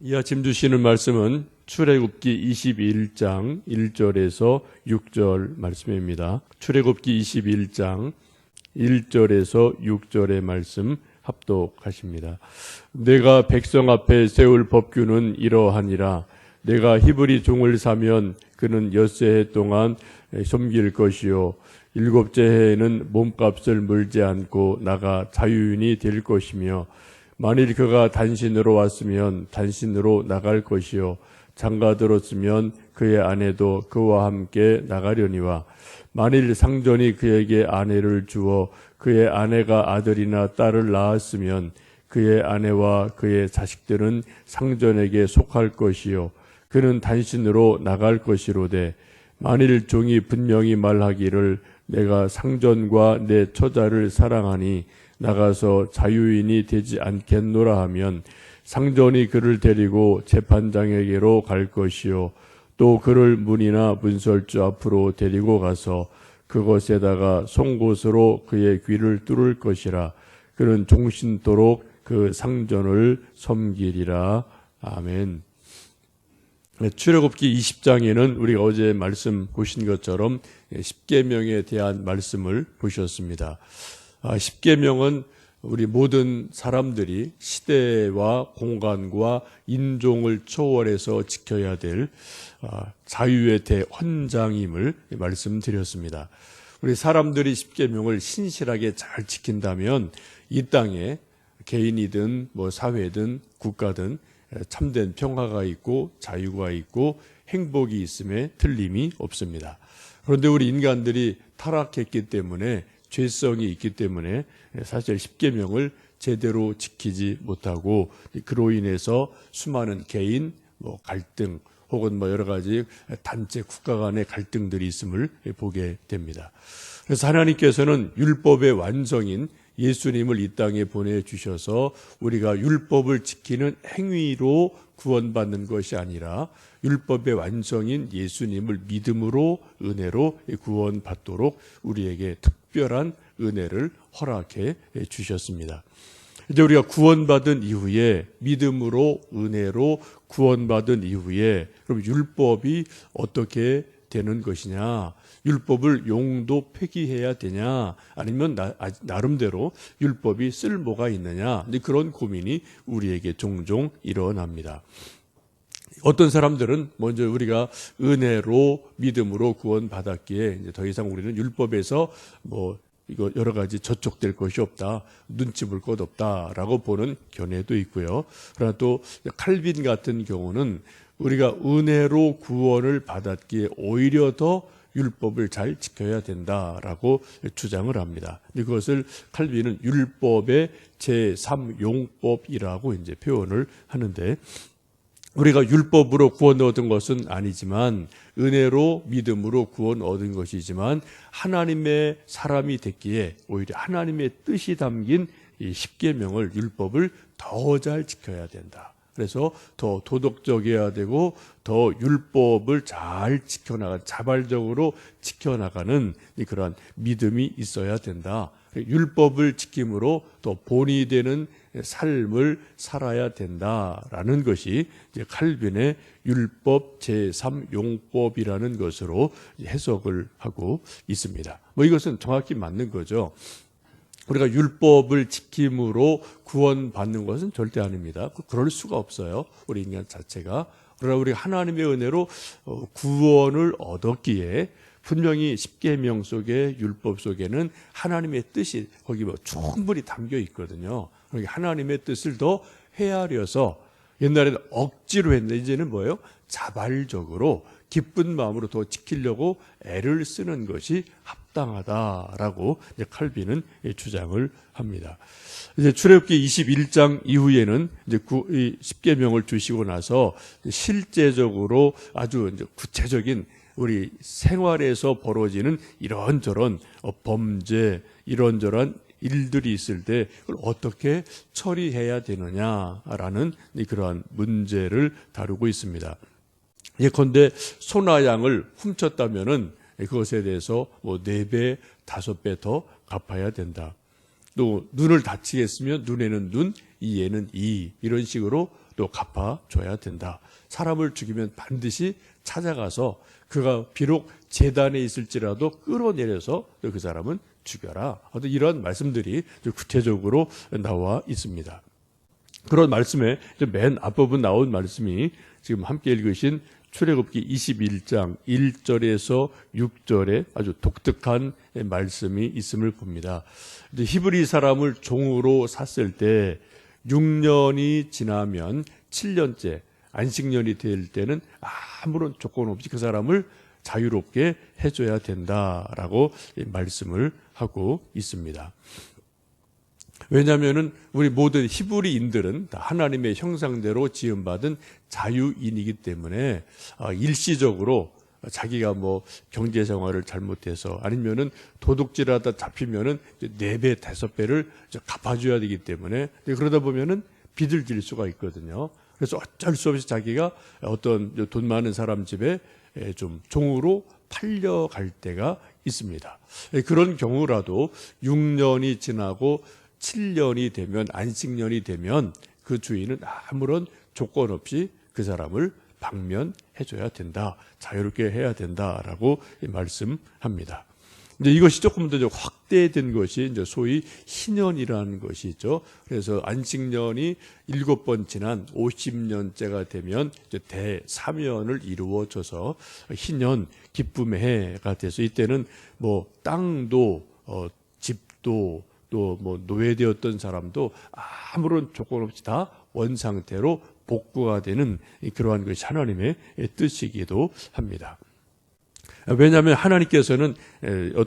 이 아침 주시는 말씀은 출애굽기 21장 1절에서 6절 말씀입니다. 출애굽기 21장 1절에서 6절의 말씀 합독하십니다. 내가 백성 앞에 세울 법규는 이러하니라. 내가 히브리 종을 사면 그는 엿새 해 동안 섬길 것이요 7째 해에는 몸값을 물지 않고 나가 자유인이 될 것이며 만일 그가 단신으로 왔으면 단신으로 나갈 것이요 장가 들었으면 그의 아내도 그와 함께 나가려니와 만일 상전이 그에게 아내를 주어 그의 아내가 아들이나 딸을 낳았으면 그의 아내와 그의 자식들은 상전에게 속할 것이요 그는 단신으로 나갈 것이로되 만일 종이 분명히 말하기를 내가 상전과 내 처자를 사랑하니 나가서 자유인이 되지 않겠노라 하면 상전이 그를 데리고 재판장에게로 갈 것이요 또 그를 문이나 문설주 앞으로 데리고 가서 그것에다가 송곳으로 그의 귀를 뚫을 것이라. 그는 종신토록 그 상전을 섬기리라. 아멘. 출애굽기 20장에는 우리가 어제 말씀 보신 것처럼 십계명에 대한 말씀을 보셨습니다. 십계명은 우리 모든 사람들이 시대와 공간과 인종을 초월해서 지켜야 될 자유의 대헌장임을 말씀드렸습니다. 우리 사람들이 십계명을 신실하게 잘 지킨다면 이 땅에 개인이든 사회든 국가든 참된 평화가 있고 자유가 있고 행복이 있음에 틀림이 없습니다. 그런데 우리 인간들이 타락했기 때문에 죄성이 있기 때문에 사실 십계명을 제대로 지키지 못하고 그로 인해서 수많은 개인 갈등 혹은 여러 가지 단체 국가 간의 갈등들이 있음을 보게 됩니다. 그래서 하나님께서는 율법의 완성인 예수님을 이 땅에 보내주셔서 우리가 율법을 지키는 행위로 구원받는 것이 아니라 율법의 완성인 예수님을 믿음으로 은혜로 구원받도록 우리에게 특별한 은혜를 허락해 주셨습니다. 이제 우리가 구원받은 이후에 믿음으로 은혜로 구원받은 이후에 그럼 율법이 어떻게 되는 것이냐? 율법을 용도 폐기해야 되냐? 아니면 나름대로 율법이 쓸모가 있느냐? 그런 고민이 우리에게 종종 일어납니다. 어떤 사람들은 먼저 우리가 은혜로 믿음으로 구원받았기에 이제 더 이상 우리는 율법에서 이거 여러 가지 저촉될 것이 없다, 눈치 볼 것 없다라고 보는 견해도 있고요. 그러나 또 칼빈 같은 경우는 우리가 은혜로 구원을 받았기에 오히려 더 율법을 잘 지켜야 된다라고 주장을 합니다. 그것을 칼빈은 율법의 제3용법이라고 이제 표현을 하는데, 우리가 율법으로 구원 얻은 것은 아니지만 은혜로 믿음으로 구원 얻은 것이지만 하나님의 사람이 됐기에 오히려 하나님의 뜻이 담긴 이 십계명을 율법을 더 잘 지켜야 된다. 그래서 더 도덕적이어야 되고 더 율법을 잘 지켜나가 자발적으로 지켜나가는 그러한 믿음이 있어야 된다. 율법을 지킴으로 더 본이 되는 삶을 살아야 된다라는 것이 이제 칼빈의 율법 제3용법이라는 것으로 해석을 하고 있습니다. 이것은 정확히 맞는 거죠. 우리가 율법을 지킴으로 구원받는 것은 절대 아닙니다. 그럴 수가 없어요. 우리 인간 자체가. 그러나 우리 하나님의 은혜로 구원을 얻었기에 분명히 십계명 속에 율법 속에는 하나님의 뜻이 거기 충분히 담겨 있거든요. 그러니까 하나님의 뜻을 더 헤아려서 옛날에는 억지로 했는데 이제는 뭐예요? 자발적으로 기쁜 마음으로 더 지키려고 애를 쓰는 것이 합당하다라고 이제 칼빈은 주장을 합니다. 이제 출애굽기 21장 이후에는 이제 이 십계명을 주시고 나서 실제적으로 아주 이제 구체적인 우리 생활에서 벌어지는 이런저런 범죄, 이런저런 일들이 있을 때 그걸 어떻게 처리해야 되느냐라는 그러한 문제를 다루고 있습니다. 예컨대 소나 양을 훔쳤다면은 그것에 대해서 4배, 5배 더 갚아야 된다. 또 눈을 다치게 했으면 눈에는 눈, 이에는 이, 이런 식으로 또 갚아줘야 된다. 사람을 죽이면 반드시 찾아가서 그가 비록 재단에 있을지라도 끌어내려서 그 사람은 죽여라. 이런 말씀들이 구체적으로 나와 있습니다. 그런 말씀에 맨 앞부분 나온 말씀이 지금 함께 읽으신 출애굽기 21장 1절에서 6절에 아주 독특한 말씀이 있음을 봅니다. 히브리 사람을 종으로 샀을 때 6년이 지나면 7년째 안식년이 될 때는 아무런 조건 없이 그 사람을 자유롭게 해줘야 된다라고 말씀을 하고 있습니다. 왜냐하면은 우리 모든 히브리인들은 다 하나님의 형상대로 지음받은 자유인이기 때문에 일시적으로 자기가 뭐 경제 생활을 잘못해서 아니면은 도둑질하다 잡히면은 4배, 5배를 갚아줘야 되기 때문에 그러다 보면은 빚을 질 수가 있거든요. 그래서 어쩔 수 없이 자기가 어떤 돈 많은 사람 집에 좀 종으로 팔려갈 때가 있습니다. 그런 경우라도 6년이 지나고 7년이 되면 안식년이 되면 그 주인은 아무런 조건 없이 그 사람을 방면해줘야 된다. 자유롭게 해야 된다라고 말씀합니다. 이제 이것이 조금 더 확대된 것이 이제 소위 희년이라는 것이죠. 그래서 안식년이 7번 지난 50년째가 되면 이제 대사면을 이루어져서 희년 기쁨의 해가 돼서 이때는 뭐 땅도 집도 또 뭐 노예되었던 사람도 아무런 조건 없이 다 원상태로 복구가 되는 그러한 것이 하나님의 뜻이기도 합니다. 왜냐하면 하나님께서는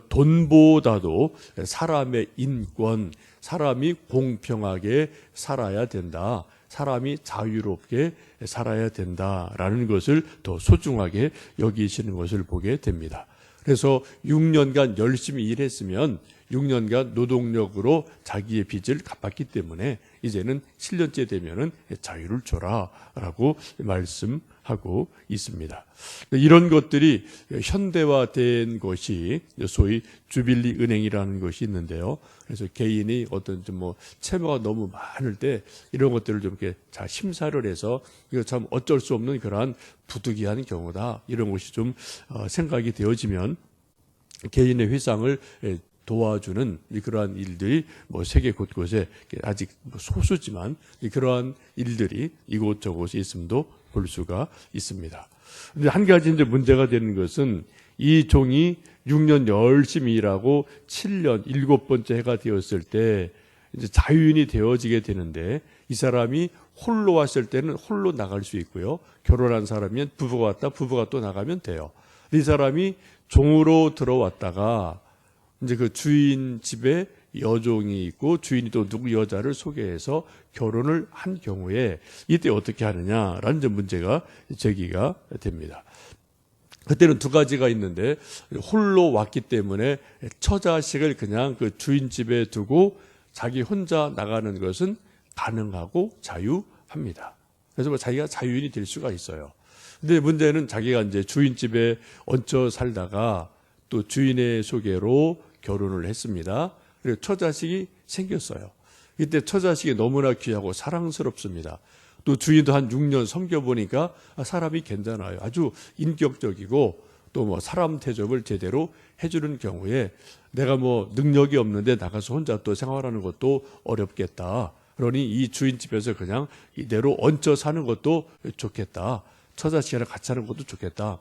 돈보다도 사람의 인권, 사람이 공평하게 살아야 된다. 사람이 자유롭게 살아야 된다라는 것을 더 소중하게 여기시는 것을 보게 됩니다. 그래서 6년간 열심히 일했으면 6년간 노동력으로 자기의 빚을 갚았기 때문에 이제는 7년째 되면은 자유를 줘라라고 말씀하고 있습니다. 이런 것들이 현대화된 것이 소위 주빌리 은행이라는 것이 있는데요. 그래서 개인이 어떤 좀 뭐 채무가 너무 많을 때 이런 것들을 좀 이렇게 잘 심사를 해서 이거 참 어쩔 수 없는 그러한 부득이한 경우다. 이런 것이 좀 생각이 되어지면 개인의 회상을 도와주는 그러한 일들이 뭐 세계 곳곳에 아직 소수지만 그러한 일들이 이곳저곳에 있음도 볼 수가 있습니다. 근데 한 가지 이제 문제가 되는 것은 이 종이 6년 열심히 일하고 7년 7번째 해가 되었을 때 이제 자유인이 되어지게 되는데 이 사람이 홀로 왔을 때는 홀로 나갈 수 있고요. 결혼한 사람이면 부부가 왔다 부부가 또 나가면 돼요. 이 사람이 종으로 들어왔다가 이제 그 주인 집에 여종이 있고 주인이 또 누구 여자를 소개해서 결혼을 한 경우에 이때 어떻게 하느냐라는 문제가 제기가 됩니다. 그때는 두 가지가 있는데 홀로 왔기 때문에 처자식을 그냥 그 주인 집에 두고 자기 혼자 나가는 것은 가능하고 자유합니다. 그래서 뭐 자기가 자유인이 될 수가 있어요. 근데 문제는 자기가 이제 주인 집에 얹혀 살다가 또 주인의 소개로 결혼을 했습니다. 그리고 처자식이 생겼어요. 이때 처자식이 너무나 귀하고 사랑스럽습니다. 또 주인도 한 6년 섬겨보니까 사람이 괜찮아요. 아주 인격적이고 또 뭐 사람 대접을 제대로 해주는 경우에 내가 뭐 능력이 없는데 나가서 혼자 또 생활하는 것도 어렵겠다. 그러니 이 주인 집에서 그냥 이대로 얹혀 사는 것도 좋겠다. 처자식이랑 같이 사는 것도 좋겠다.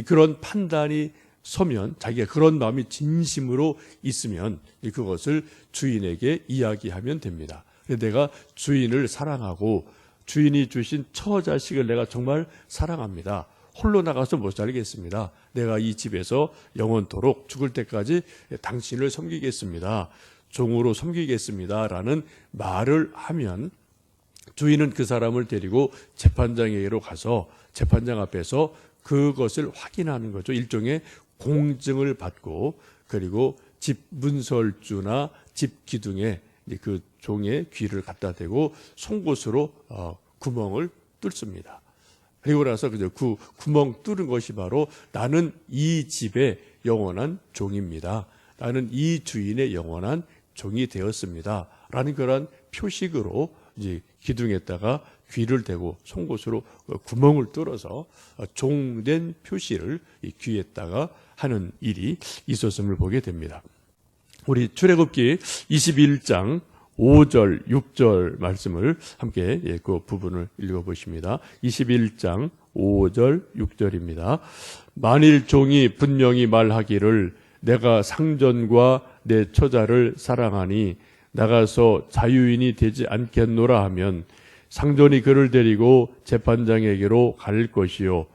그런 판단이 서면 자기가 그런 마음이 진심으로 있으면 그것을 주인에게 이야기하면 됩니다. 내가 주인을 사랑하고 주인이 주신 처자식을 내가 정말 사랑합니다. 홀로 나가서 못 살겠습니다. 내가 이 집에서 영원토록 죽을 때까지 당신을 섬기겠습니다. 종으로 섬기겠습니다. 라는 말을 하면 주인은 그 사람을 데리고 재판장에게로 가서 재판장 앞에서 그것을 확인하는 거죠. 일종의 공증을 받고 그리고 집 문설주나 집 기둥에 그 종의 귀를 갖다 대고 송곳으로 구멍을 뚫습니다. 그리고 나서 그 구멍 뚫은 것이 바로 나는 이 집의 영원한 종입니다. 나는 이 주인의 영원한 종이 되었습니다. 라는 그런 표식으로 이제 기둥에다가 귀를 대고 송곳으로 구멍을 뚫어서 종된 표시를 이 귀에다가 하는 일이 있었음을 보게 됩니다. 우리 출애굽기 21장 5절, 6절 말씀을 함께 그 부분을 읽어보십니다. 21장 5절, 6절입니다. 만일 종이 분명히 말하기를 내가 상전과 내 처자를 사랑하니 나가서 자유인이 되지 않겠노라 하면 상전이 그를 데리고 재판장에게로 갈 것이요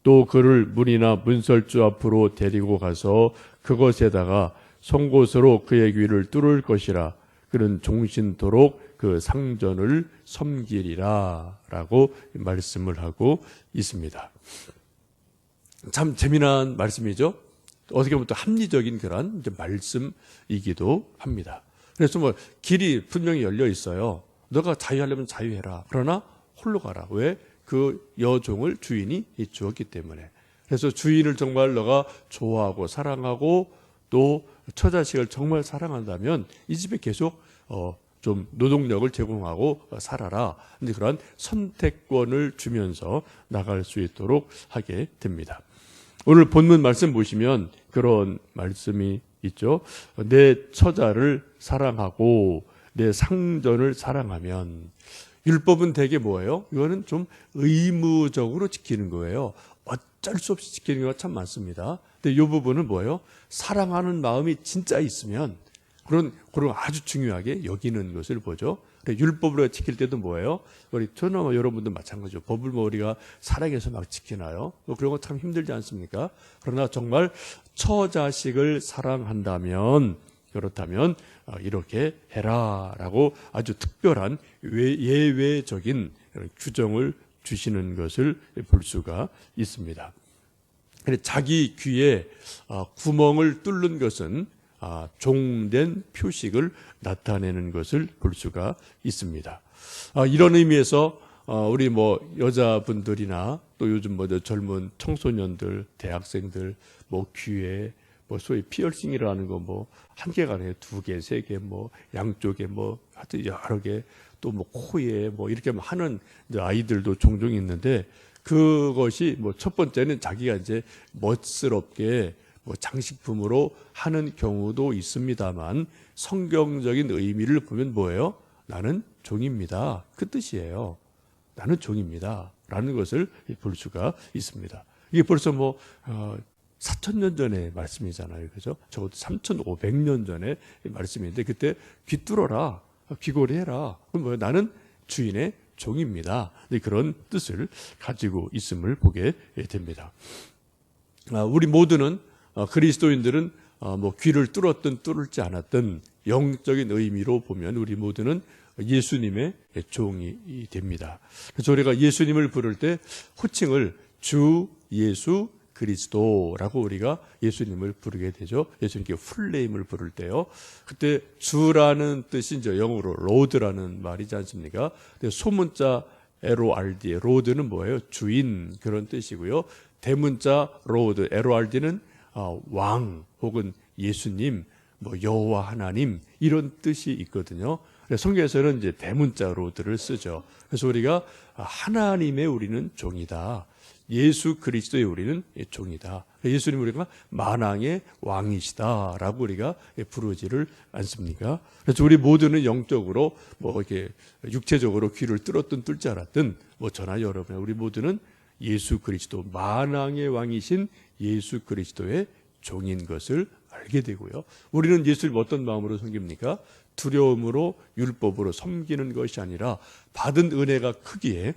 또 그를 문이나 문설주 앞으로 데리고 가서 그것에다가 송곳으로 그의 귀를 뚫을 것이라. 그는 종신토록 그 상전을 섬기리라 라고 말씀을 하고 있습니다. 참 재미난 말씀이죠. 어떻게 보면 또 합리적인 그런 말씀이기도 합니다. 그래서 뭐 길이 분명히 열려 있어요. 너가 자유하려면 자유해라. 그러나 홀로 가라. 왜? 그 여종을 주인이 주었기 때문에. 그래서 주인을 정말 너가 좋아하고 사랑하고 또 처자식을 정말 사랑한다면 이 집에 계속 좀 노동력을 제공하고 살아라. 근데 그런 선택권을 주면서 나갈 수 있도록 하게 됩니다. 오늘 본문 말씀 보시면 그런 말씀이 있죠. 내 처자를 사랑하고 내 상전을 사랑하면 율법은 대개 뭐예요? 이거는 좀 의무적으로 지키는 거예요. 어쩔 수 없이 지키는 경우가 참 많습니다. 근데 이 부분은 뭐예요? 사랑하는 마음이 진짜 있으면 그런 아주 중요하게 여기는 것을 보죠. 율법으로 지킬 때도 뭐예요? 우리 저나 여러분도 마찬가지죠. 법을 우리가 사랑해서 막 지키나요? 그런 거 참 힘들지 않습니까? 그러나 정말 처자식을 사랑한다면 그렇다면 이렇게 해라라고 아주 특별한 예외적인 규정을 주시는 것을 볼 수가 있습니다. 자기 귀에 구멍을 뚫는 것은 종된 표식을 나타내는 것을 볼 수가 있습니다. 이런 의미에서 우리 뭐 여자분들이나 또 요즘 뭐 젊은 청소년들, 대학생들 뭐 귀에 뭐 소위 피어싱이라는 거 뭐 한 개가 아니에요. 2개, 3개 뭐 양쪽에 뭐 하여튼 여러 개 또 뭐 코에 뭐 이렇게 하는 아이들도 종종 있는데 그것이 뭐 첫 번째는 자기가 이제 멋스럽게 뭐 장식품으로 하는 경우도 있습니다만 성경적인 의미를 보면 뭐예요? 나는 종입니다. 그 뜻이에요. 나는 종입니다. 라는 것을 볼 수가 있습니다. 이게 벌써 뭐 4,000년 전의 말씀이잖아요. 그죠? 적어도 3,500년 전의 말씀인데 그때 귀 뚫어라. 귀걸이 해라. 그럼 뭐예요? 나는 주인의 종입니다. 그런 뜻을 가지고 있음을 보게 됩니다. 우리 모두는 그리스도인들은 뭐 귀를 뚫었든 뚫을지 않았든 영적인 의미로 보면 우리 모두는 예수님의 종이 됩니다. 그래서 우리가 예수님을 부를 때 호칭을 주 예수 그리스도라고 우리가 예수님을 부르게 되죠. 예수님께 풀네임을 부를 때요. 그때 주라는 뜻이 이제 영어로 로드라는 말이지 않습니까? 소문자 LORD, 로드는 뭐예요? 주인 그런 뜻이고요. 대문자 로드, LORD는 왕 혹은 예수님, 뭐 여호와 하나님 이런 뜻이 있거든요. 성경에서는 이제 대문자 로드를 쓰죠. 그래서 우리가 하나님의 우리는 종이다. 예수 그리스도의 우리는 종이다. 예수님 우리가 만왕의 왕이시다라고 우리가 부르지를 않습니까? 그래서 우리 모두는 영적으로 뭐 이렇게 육체적으로 귀를 뚫었든 뚫지 않았든 뭐 저나 여러분 우리 모두는 예수 그리스도 만왕의 왕이신 예수 그리스도의 종인 것을 알게 되고요. 우리는 예수를 어떤 마음으로 섬깁니까? 두려움으로 율법으로 섬기는 것이 아니라 받은 은혜가 크기에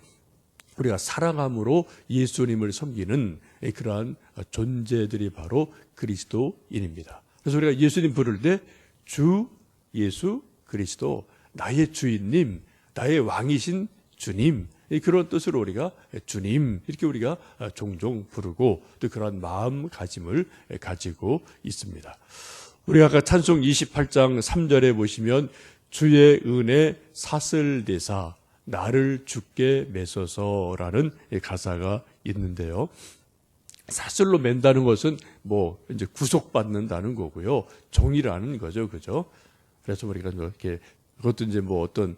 우리가 사랑함으로 예수님을 섬기는 그러한 존재들이 바로 그리스도인입니다. 그래서 우리가 예수님 부를 때 주 예수 그리스도 나의 주인님, 나의 왕이신 주님 그런 뜻으로 우리가 주님 이렇게 우리가 종종 부르고 또 그런 마음가짐을 가지고 있습니다. 우리가 아까 찬송 28장 3절에 보시면 주의 은혜 사슬대사 나를 주께 매소서라는 가사가 있는데요. 사슬로 맨다는 것은 뭐 이제 구속받는다는 거고요. 종이라는 거죠. 그죠? 그래서 우리가 이렇게 그것도 이제 뭐 어떤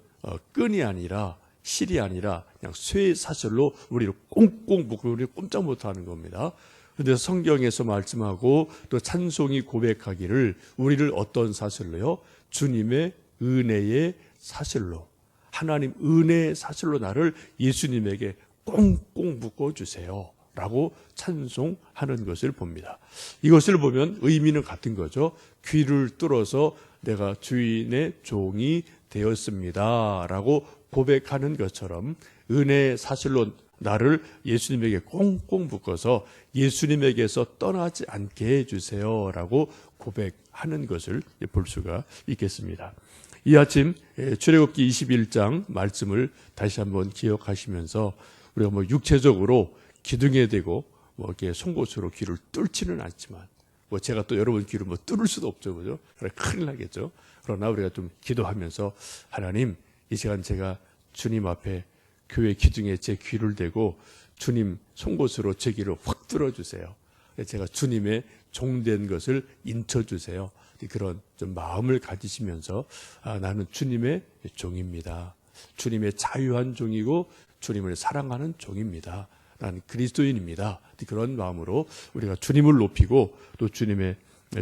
끈이 아니라 실이 아니라 그냥 쇠 사슬로 우리를 꽁꽁 묶고 우리를 꼼짝 못하는 겁니다. 그런데 성경에서 말씀하고 또 찬송이 고백하기를 우리를 어떤 사슬로요? 주님의 은혜의 사슬로, 하나님 은혜의 사슬로 나를 예수님에게 꽁꽁 묶어주세요 라고 찬송하는 것을 봅니다. 이것을 보면 의미는 같은 거죠. 귀를 뚫어서 내가 주인의 종이 되었습니다 라고 고백하는 것처럼 은혜의 사슬로 나를 예수님에게 꽁꽁 묶어서 예수님에게서 떠나지 않게 해주세요 라고 고백하는 것을 볼 수가 있겠습니다. 이 아침 출애굽기 21장 말씀을 다시 한번 기억하시면서 우리가 뭐 육체적으로 기둥에 대고 뭐 이렇게 송곳으로 귀를 뚫지는 않지만 뭐 제가 또 여러분 귀를 뭐 뚫을 수도 없죠, 그죠? 큰일 나겠죠. 그러나 우리가 좀 기도하면서 하나님, 이 시간 제가 주님 앞에 교회 기둥에 제 귀를 대고 주님 송곳으로 제 귀를 확 뚫어주세요. 제가 주님의 종된 것을 인쳐주세요. 그런 좀 마음을 가지시면서 나는 주님의 종입니다. 주님의 자유한 종이고 주님을 사랑하는 종입니다. 나는 그리스도인입니다. 그런 마음으로 우리가 주님을 높이고 또 주님의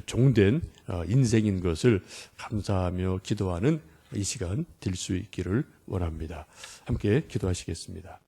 종된 인생인 것을 감사하며 기도하는 이 시간 될 수 있기를 원합니다. 함께 기도하시겠습니다.